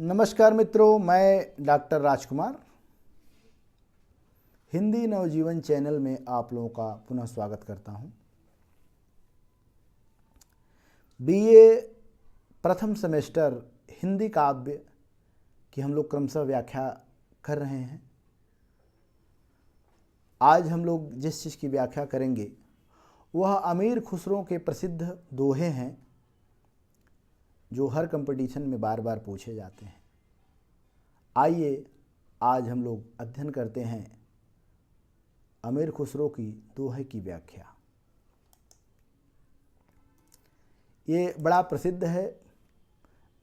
नमस्कार मित्रों, मैं डॉक्टर राजकुमार हिंदी नवजीवन चैनल में आप लोगों का पुनः स्वागत करता हूं। बीए प्रथम सेमेस्टर हिंदी काव्य की हम लोग क्रमशः व्याख्या कर रहे हैं। आज हम लोग जिस चीज़ की व्याख्या करेंगे वह अमीर खुसरो के प्रसिद्ध दोहे हैं जो हर कंपटीशन में बार बार पूछे जाते हैं। आइए आज हम लोग अध्ययन करते हैं अमीर खुसरो की दोहे की व्याख्या। ये बड़ा प्रसिद्ध है।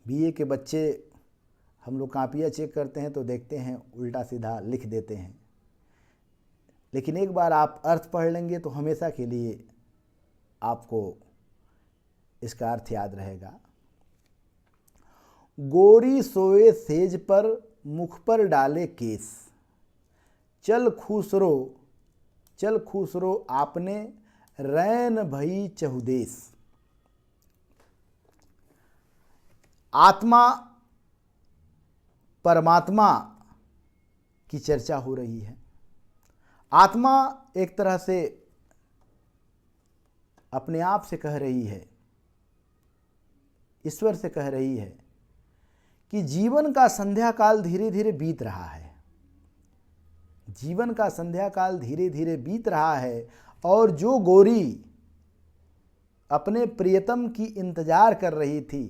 बीए के बच्चे हम लोग कापियाँ चेक करते हैं तो देखते हैं उल्टा सीधा लिख देते हैं, लेकिन एक बार आप अर्थ पढ़ लेंगे तो हमेशा के लिए आपको इसका अर्थ याद रहेगा। गोरी सोए सेज पर मुख पर डाले केस, चल खुसरो आपने रैन भई चहुदेस। आत्मा परमात्मा की चर्चा हो रही है। आत्मा एक तरह से अपने आप से कह रही है, ईश्वर से कह रही है कि जीवन का संध्या काल धीरे धीरे बीत रहा है। जीवन का संध्या काल धीरे धीरे बीत रहा है और जो गोरी अपने प्रियतम की इंतजार कर रही थी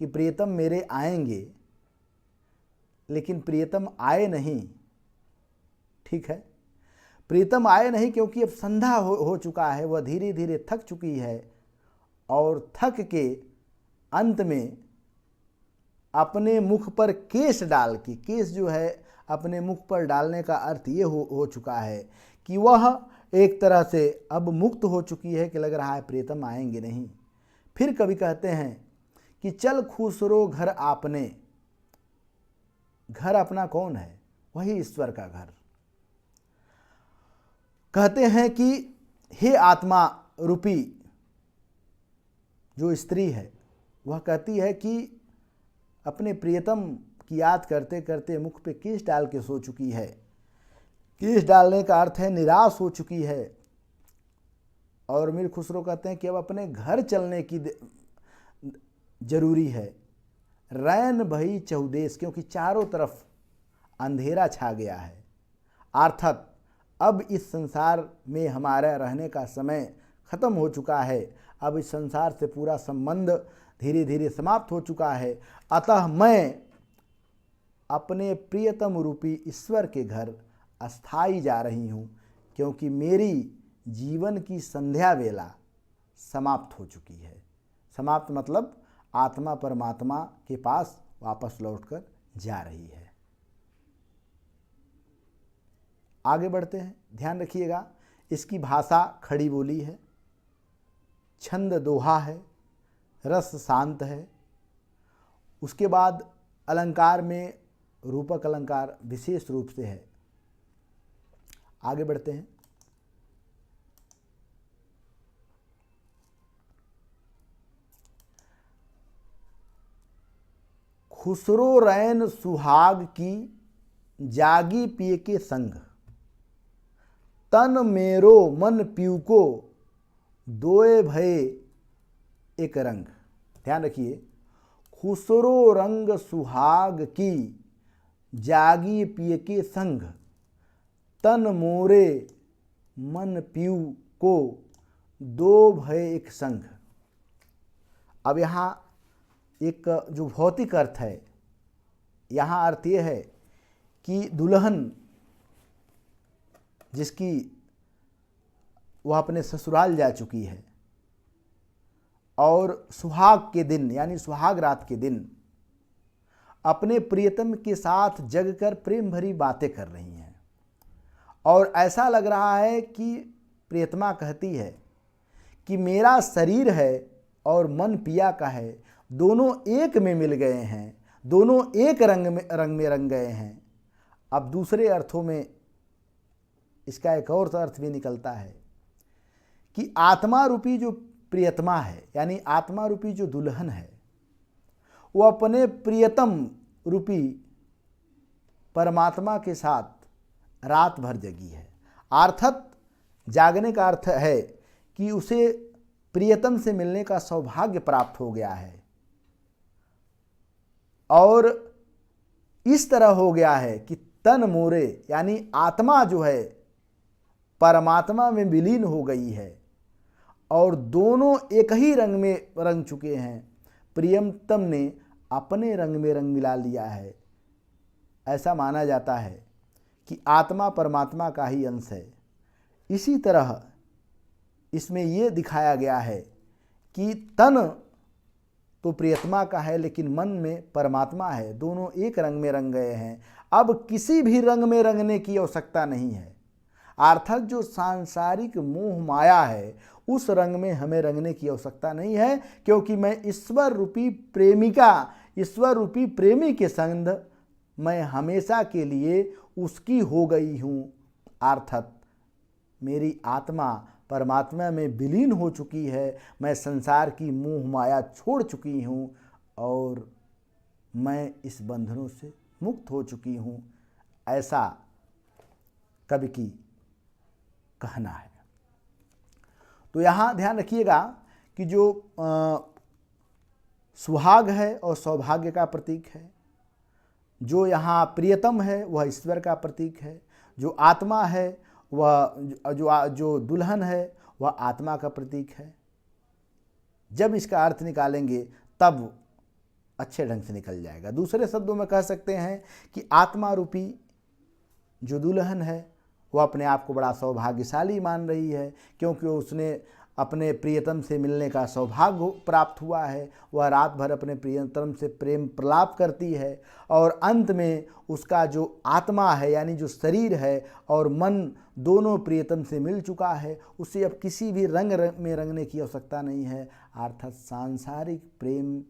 कि प्रियतम मेरे आएंगे, लेकिन प्रियतम आए नहीं। ठीक है, प्रियतम आए नहीं क्योंकि अब संध्या हो चुका है। वह धीरे धीरे थक चुकी है और थक के अंत में अपने मुख पर केश डाल के, केश जो है अपने मुख पर डालने का अर्थ ये हो चुका है कि वह एक तरह से अब मुक्त हो चुकी है कि लग रहा है प्रियतम आएंगे नहीं। फिर कवि कहते हैं कि चल खुसरो घर आपने। घर अपना कौन है? वही ईश्वर का घर। कहते हैं कि हे आत्मा रूपी जो स्त्री है, वह कहती है कि अपने प्रियतम की याद करते करते मुख पे केश डाल के सो चुकी है। केश डालने का अर्थ है निराश हो चुकी है। और मीर खुसरो कहते हैं कि अब अपने घर चलने की जरूरी है। रैन भई चहुदेस, क्योंकि चारों तरफ अंधेरा छा गया है। अर्थात अब इस संसार में हमारा रहने का समय खत्म हो चुका है। अब इस संसार से पूरा संबंध धीरे धीरे समाप्त हो चुका है। अतः मैं अपने प्रियतम रूपी ईश्वर के घर अस्थाई जा रही हूँ, क्योंकि मेरी जीवन की संध्या वेला समाप्त हो चुकी है। समाप्त मतलब आत्मा परमात्मा के पास वापस लौटकर जा रही है। आगे बढ़ते हैं, ध्यान रखिएगा। इसकी भाषा खड़ी बोली है, छंद दोहा है, रस शांत है। उसके बाद अलंकार में रूपक अलंकार विशेष रूप से है। आगे बढ़ते हैं। खुसरो रैन सुहाग की जागी पिए के संग, तन मेरो मन पीऊ को दोए भये एक रंग। ध्यान रखिए, खुसरो रंग सुहाग की जागी पिए के संग, तन मोरे मन पीऊ को दो भय एक संग। अब यहाँ एक जो भौतिक अर्थ है, यहाँ अर्थ ये है कि दुल्हन जिसकी वह अपने ससुराल जा चुकी है और सुहाग के दिन यानी सुहाग रात के दिन अपने प्रियतम के साथ जगकर प्रेम भरी बातें कर रही हैं। और ऐसा लग रहा है कि प्रियतमा कहती है कि मेरा शरीर है और मन पिया का है, दोनों एक में मिल गए हैं, दोनों एक रंग में रंग गए हैं। अब दूसरे अर्थों में इसका एक और अर्थ भी निकलता है कि आत्मा रूपी जो प्रियतमा है, यानी आत्मा रूपी जो दुल्हन है, वो अपने प्रियतम रूपी परमात्मा के साथ रात भर जगी है। अर्थात जागने का अर्थ है कि उसे प्रियतम से मिलने का सौभाग्य प्राप्त हो गया है और इस तरह हो गया है कि तन मोरे यानी आत्मा जो है परमात्मा में विलीन हो गई है और दोनों एक ही रंग में रंग चुके हैं। प्रियतम ने अपने रंग में रंग मिला लिया है। ऐसा माना जाता है कि आत्मा परमात्मा का ही अंश है। इसी तरह इसमें यह दिखाया गया है कि तन तो प्रियतमा का है लेकिन मन में परमात्मा है, दोनों एक रंग में रंग गए हैं। अब किसी भी रंग में रंगने की आवश्यकता नहीं है। अर्थात जो सांसारिक मोह माया है उस रंग में हमें रंगने की आवश्यकता नहीं है, क्योंकि मैं ईश्वर रूपी प्रेमिका, ईश्वर रूपी प्रेमी के संग मैं हमेशा के लिए उसकी हो गई हूँ। अर्थात मेरी आत्मा परमात्मा में विलीन हो चुकी है, मैं संसार की मोह माया छोड़ चुकी हूँ और मैं इस बंधनों से मुक्त हो चुकी हूँ। ऐसा कवि की कहना है। तो यहाँ ध्यान रखिएगा कि जो सुहाग है और सौभाग्य का प्रतीक है, जो यहाँ प्रियतम है वह ईश्वर का प्रतीक है, जो आत्मा है वह जो दुल्हन है वह आत्मा का प्रतीक है। जब इसका अर्थ निकालेंगे तब अच्छे ढंग से निकल जाएगा। दूसरे शब्दों में कह सकते हैं कि आत्मा रूपी जो दुल्हन है वह अपने आप को बड़ा सौभाग्यशाली मान रही है, क्योंकि उसने अपने प्रियतम से मिलने का सौभाग्य प्राप्त हुआ है। वह रात भर अपने प्रियतम से प्रेम प्रलाप करती है और अंत में उसका जो आत्मा है यानी जो शरीर है और मन दोनों प्रियतम से मिल चुका है। उसे अब किसी भी रंग में रंगने की आवश्यकता नहीं है। अर्थात सांसारिक प्रेम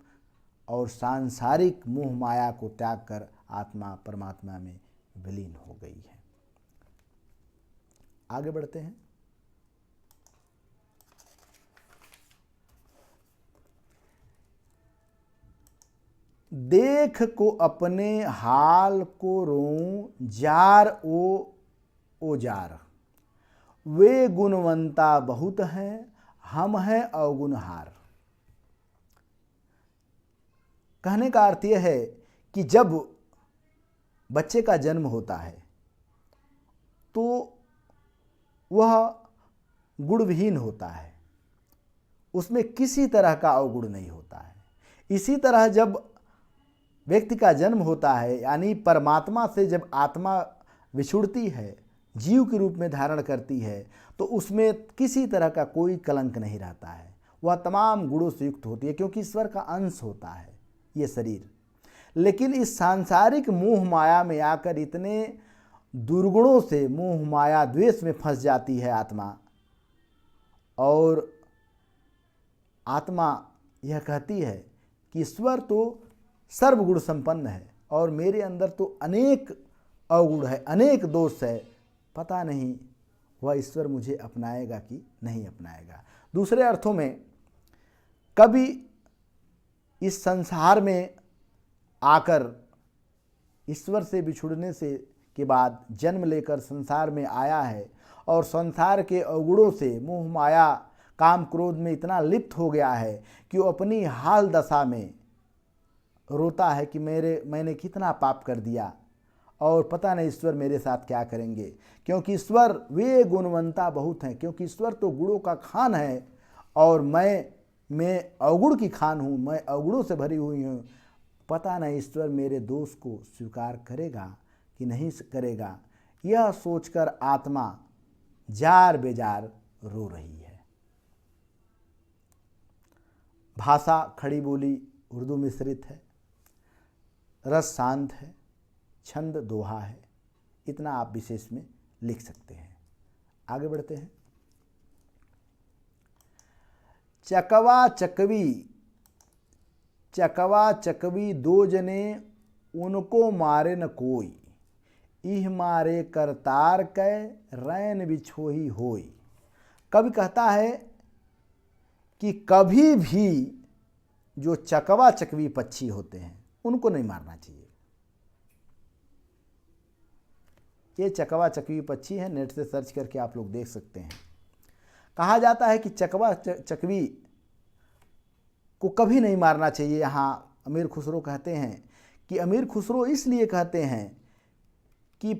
और सांसारिक मोह माया को त्याग कर आत्मा परमात्मा में विलीन हो गई है। आगे बढ़ते हैं। देख को अपने हाल को रोऊं जार ओ जार, वे गुणवंता बहुत हैं हम हैं अवगुणहार। कहने का अर्थ यह है कि जब बच्चे का जन्म होता है तो वह गुणविहीन होता है, उसमें किसी तरह का अवगुण नहीं होता है। इसी तरह जब व्यक्ति का जन्म होता है यानी परमात्मा से जब आत्मा विछुड़ती है, जीव के रूप में धारण करती है, तो उसमें किसी तरह का कोई कलंक नहीं रहता है। वह तमाम गुणों से युक्त होती है, क्योंकि ईश्वर का अंश होता है ये शरीर। लेकिन इस सांसारिक मोह माया में आकर इतने दुर्गुणों से मोह माया द्वेष में फंस जाती है आत्मा, और आत्मा यह कहती है कि ईश्वर तो सर्वगुण संपन्न है और मेरे अंदर तो अनेक अवगुण है, अनेक दोष है, पता नहीं वह ईश्वर मुझे अपनाएगा कि नहीं अपनाएगा। दूसरे अर्थों में कभी इस संसार में आकर ईश्वर से बिछुड़ने से के बाद जन्म लेकर संसार में आया है और संसार के अवगुणों से मोह माया काम क्रोध में इतना लिप्त हो गया है कि वो अपनी हाल दशा में रोता है कि मैंने कितना पाप कर दिया और पता नहीं ईश्वर मेरे साथ क्या करेंगे। क्योंकि ईश्वर वे गुणवंता बहुत हैं, क्योंकि ईश्वर तो गुणों का खान है और मैं अवगुण की खान हूँ, मैं अवगुणों से भरी हुई हूँ। पता नहीं ईश्वर मेरे दोष को स्वीकार करेगा कि नहीं करेगा। यह सोचकर आत्मा जार बेजार रो रही है। भाषा खड़ी बोली उर्दू मिश्रित है, रस शांत है, छंद दोहा है। इतना आप विशेष में लिख सकते हैं। आगे बढ़ते हैं। चकवा चकवी दो जने उनको मारे न कोई, इह मारे करतार कै रैन बिछोही होई। कवि कहता है कि कभी भी जो चकवा चकवी पक्षी होते हैं उनको नहीं मारना चाहिए। ये चकवा चकवी पक्षी है, नेट से सर्च करके आप लोग देख सकते हैं। कहा जाता है कि चकवा चकवी को कभी नहीं मारना चाहिए। यहाँ अमीर खुसरो कहते हैं कि अमीर खुसरो इसलिए कहते हैं कि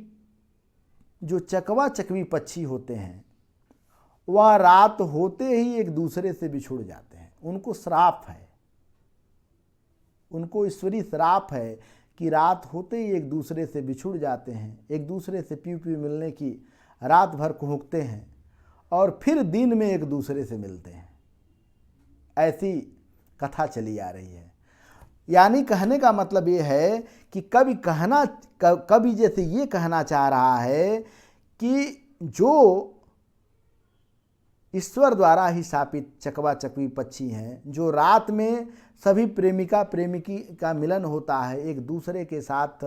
जो चकवा चकवी पक्षी होते हैं वह रात होते ही एक दूसरे से बिछुड़ जाते हैं। उनको श्राप है, उनको ईश्वरीय श्राप है कि रात होते ही एक दूसरे से बिछुड़ जाते हैं, एक दूसरे से पीऊ पीऊ मिलने की रात भर कुहकते हैं और फिर दिन में एक दूसरे से मिलते हैं। ऐसी कथा चली आ रही है। यानी कहने का मतलब ये है कि कवि जैसे ये कहना चाह रहा है कि जो ईश्वर द्वारा ही शापित चकवा चकवी पक्षी हैं, जो रात में सभी प्रेमिका प्रेमिकी का मिलन होता है, एक दूसरे के साथ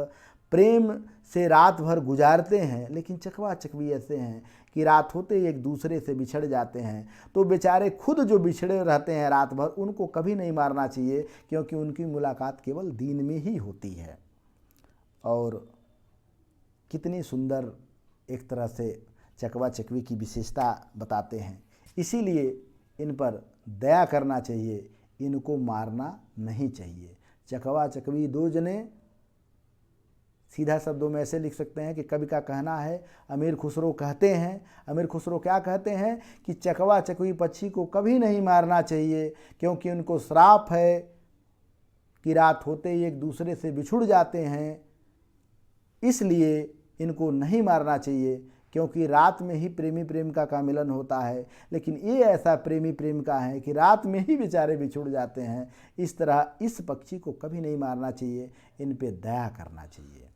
प्रेम से रात भर गुजारते हैं, लेकिन चकवा चकवी ऐसे हैं कि रात होते ही एक दूसरे से बिछड़ जाते हैं। तो बेचारे खुद जो बिछड़े रहते हैं रात भर, उनको कभी नहीं मारना चाहिए, क्योंकि उनकी मुलाकात केवल दिन में ही होती है। और कितनी सुंदर एक तरह से चकवा चकवी की विशेषता बताते हैं। इसीलिए इन पर दया करना चाहिए, इनको मारना नहीं चाहिए। चकवा चकवी दो जने, सीधा शब्दों में ऐसे लिख सकते हैं कि कवि का कहना है, अमीर खुसरो कहते हैं, अमीर खुसरो क्या कहते हैं कि चकवा चकवी पक्षी को कभी नहीं मारना चाहिए, क्योंकि उनको श्राप है कि रात होते ही एक दूसरे से बिछुड़ जाते हैं। इसलिए इनको नहीं मारना चाहिए, क्योंकि रात में ही प्रेमी प्रेमिका का मिलन होता है, लेकिन ये ऐसा प्रेमी प्रेमिका है कि रात में ही बेचारे बिछुड़ जाते हैं। इस तरह इस पक्षी को कभी नहीं मारना चाहिए, इन पे दया करना चाहिए।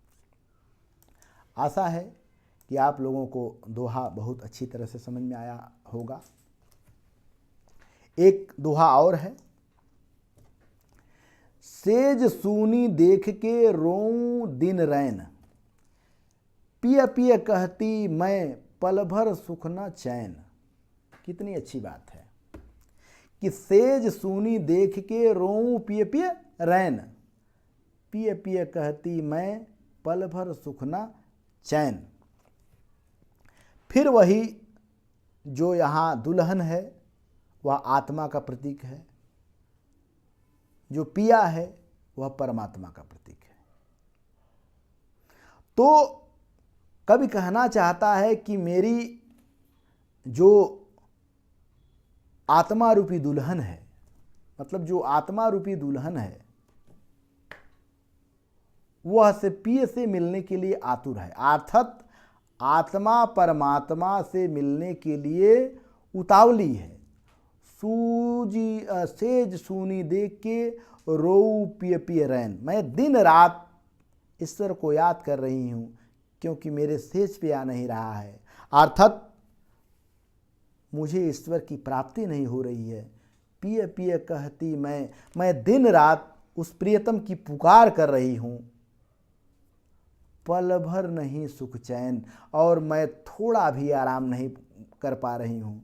आशा है कि आप लोगों को दोहा बहुत अच्छी तरह से समझ में आया होगा। एक दोहा और है, सेज सूनी देख के रोऊं दिन रैन, पिय पिय कहती मैं पल भर सुख न चैन। कितनी अच्छी बात है कि सेज सूनी देख के रोऊं पिय पिय रैन, पिय पिय कहती मैं पल भर सुख न चैन। फिर वही जो यहाँ दुल्हन है वह आत्मा का प्रतीक है, जो पिया है वह परमात्मा का प्रतीक है। तो कवि कहना चाहता है कि मेरी जो आत्मा रूपी दुल्हन है, मतलब जो आत्मा रूपी दुल्हन है, वह से पिय से मिलने के लिए आतुर है। अर्थात आत्मा परमात्मा से मिलने के लिए उतावली है। सेज सूनी देख के रोऊ पिय पिय रैन, मैं दिन रात ईश्वर को याद कर रही हूँ, क्योंकि मेरे सेज पे आ नहीं रहा है। अर्थात मुझे ईश्वर की प्राप्ति नहीं हो रही है। पिय पिय कहती मैं दिन रात उस प्रियतम की पुकार कर रही हूँ, पल भर नहीं सुख चैन, और मैं थोड़ा भी आराम नहीं कर पा रही हूँ।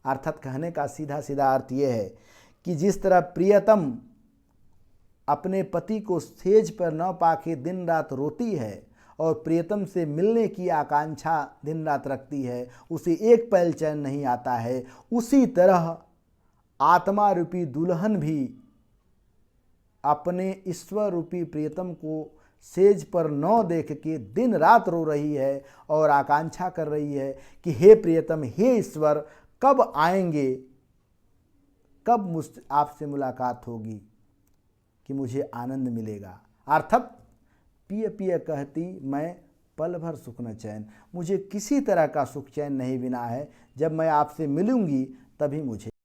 अर्थात कहने का सीधा सीधा अर्थ यह है कि जिस तरह प्रियतम अपने पति को सेज पर न पाके दिन रात रोती है और प्रियतम से मिलने की आकांक्षा दिन रात रखती है, उसे एक पल चैन नहीं आता है, उसी तरह आत्मा रूपी दुल्हन भी अपने ईश्वर रूपी प्रियतम को सेज पर न देख के दिन रात रो रही है और आकांक्षा कर रही है कि हे प्रियतम, हे ईश्वर, कब आएंगे, कब मुझ आपसे मुलाकात होगी कि मुझे आनंद मिलेगा। अर्थात पिय पिय कहती मैं पल भर सुख न चैन, मुझे किसी तरह का सुख चैन नहीं बिना है, जब मैं आपसे मिलूंगी तभी मुझे